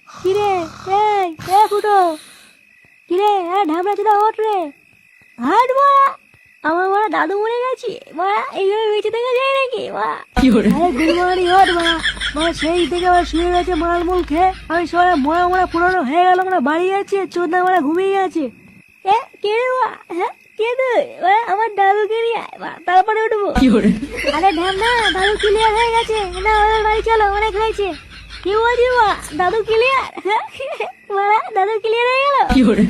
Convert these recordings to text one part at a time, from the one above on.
কিরে এই এ ফুটো, কিরে ঢামড়া চুদা ওঠ রে, হাট মা। আমার বড় দাদু মরে গেছে মা, এইভাবে বেঁচে থেকে যায় নাকি মা? আরে গুলমারি ওঠ মা, মা সেই থেকে আবার শুয়ে গেছে মালমূল খেয়ে। আমি সবাই মরা মরা পুরনো হয়ে গেল, আমরা বাড়ি যাচ্ছি, চোদ্দা মারা ঘুমিয়ে আছে। এ কে রে মা? হ্যাঁ কে তুই? আমার দাদুকে নিয়ে আয় মা, তারপরে উঠবো। আরে ঢামনা, দাদু ক্লিয়ার হয়ে গেছে না, ওদের বাড়ি চলো, অনেক হয়েছে। কি বলছি মা, দাদু ক্লিয়ার? মারা দাদু ক্লিয়ার হয়ে গেল?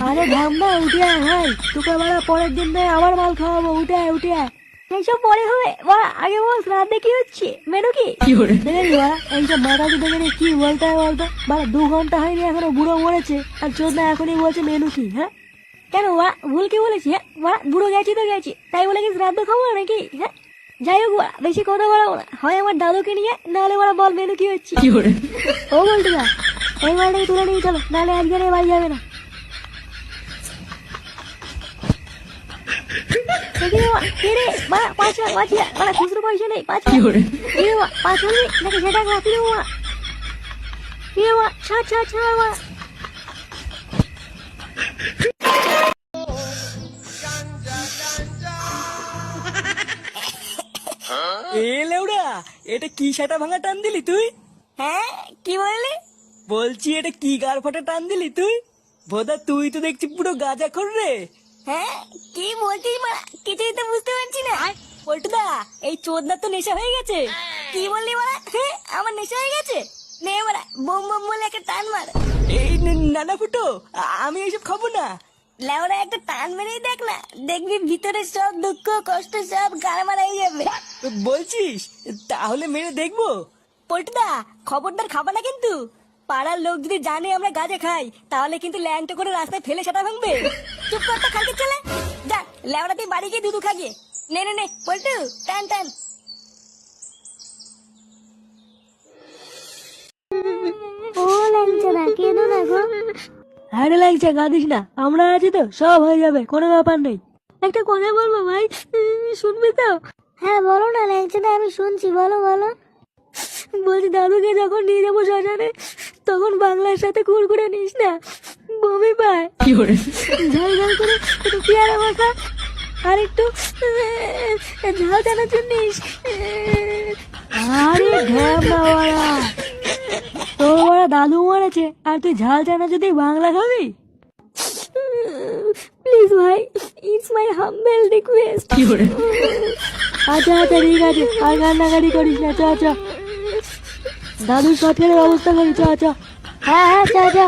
আরে ঢামনা উঠে আয় ভাই, তোকে মারা পরের দিন নয় আবার মাল খাওয়াবো, উঠে আয় উঠে আয়। এইসব পরে হবে মা, আগে বল রাতে কি হচ্ছে, মেনু কি? দেখেছি মারা, এইসব মাথা দুটো দেখে কি বলতে হয় বলতো? মারা 2 ঘন্টা হয়নি এখনো বুড়ো মরেছে, আর চোদ্দা এখনই বলছে মেনু কি? হ্যাঁ কেন মা, ভুল কি বলেছি? হ্যাঁ মা, বুড়ো গেছি তো গেছি, তাই বলে কি শ্রাদ্ধ খাবো নাকি? হ্যাঁ যাই হোক মা, বেশি কথা বলাবো না, হয় আমার দাদুকে নিয়ে, নাহলে ওরা বল মেনু কি হচ্ছে। ও বলতে না, এই মালটাকে তুলে নিয়ে চলো, নাহলে আজকে নিয়ে বাড়ি যাবে না। খুচরো পয়সা নেই, 5 মিনিট নাকি সেটা রাখি দেবো মা। ছাড় ছাড় ছাড় মা। এ লেউড়া, এটা কি সাটা ভাঙা টান দিলি তুই? হ্যাঁ কি বললি? বলছি এটা কি গার ফাটা টান দিলি তুই? ভোদা তুই তো দেখছি পুরো গাঁজা খোর রে। হ্যাঁ কি বলছিস মা, কিছুই তো বুঝতে পারছি না। পল্টুদা, এই চোদনার তো নেশা হয়ে গেছে। কি বললি মারা? হ্যাঁ আমার নেশা হয়ে গেছে। নে মারা, বোম বোম বলে একটা টান মার। এই নানা ফুটো, আমি এইসব খাবো না। লেওরা একটা টান মেরেই দেখ না, দেখবি ভিতরে সব দুঃখ কষ্ট সব গাড় মারাই যাবে। বলছিস? তাহলে মেরে দেখবো। পল্টুদা খবরদার খাবা না কিন্তু, পাড়ার লোক যদি জানে আমরা গাঁজা খাই, তাহলে কিন্তু ল্যাংটো করে রাস্তায় ফেলে সেটা ভাঙবে। চুপ কর তো খালকে চলে যা, লেওরা তুই বাড়ি গিয়ে দুধু খাগিয়ে। নে নে নে পল্টু, টান টান। ও ল্যাংচা না, কেঁদো না গো। আরে লাগছে, কাঁদিস না, আমরা আছি তো, সব হয়ে যাবে, কোনো ব্যাপার নেই। একটা কথা বলবো ভাই, শুনবি তো? হ্যাঁ বলো না ল্যাংচাটা, আমি শুনছি, বলো বলো। বলছি দাদুকে যখন নিয়ে যাবো শ্মশানে, তখন বাংলার সাথে কুড়কুড়ে নিস না, বমি পায়। ঝাল ঝাল করে একটু পেয়ারা মাখা, আর একটু ঝাল চানাচুর নিস। আরে ঢ্যামনা বাড়া, তোর বাড়া দাদু মরেছে আর তুই ঝাল চানা যদি বাংলা খাবি? প্লিজ ভাই, ইটস মাই হাম্বল রিকোয়েস্ট। আচ্ছা আচ্ছা ঠিক আছে, আর কান্নাকাটি করিস না, চ চ দাদুর সৎকারের ব্যবস্থা করি, চ চ। হ্যাঁ হ্যাঁ, চা চা।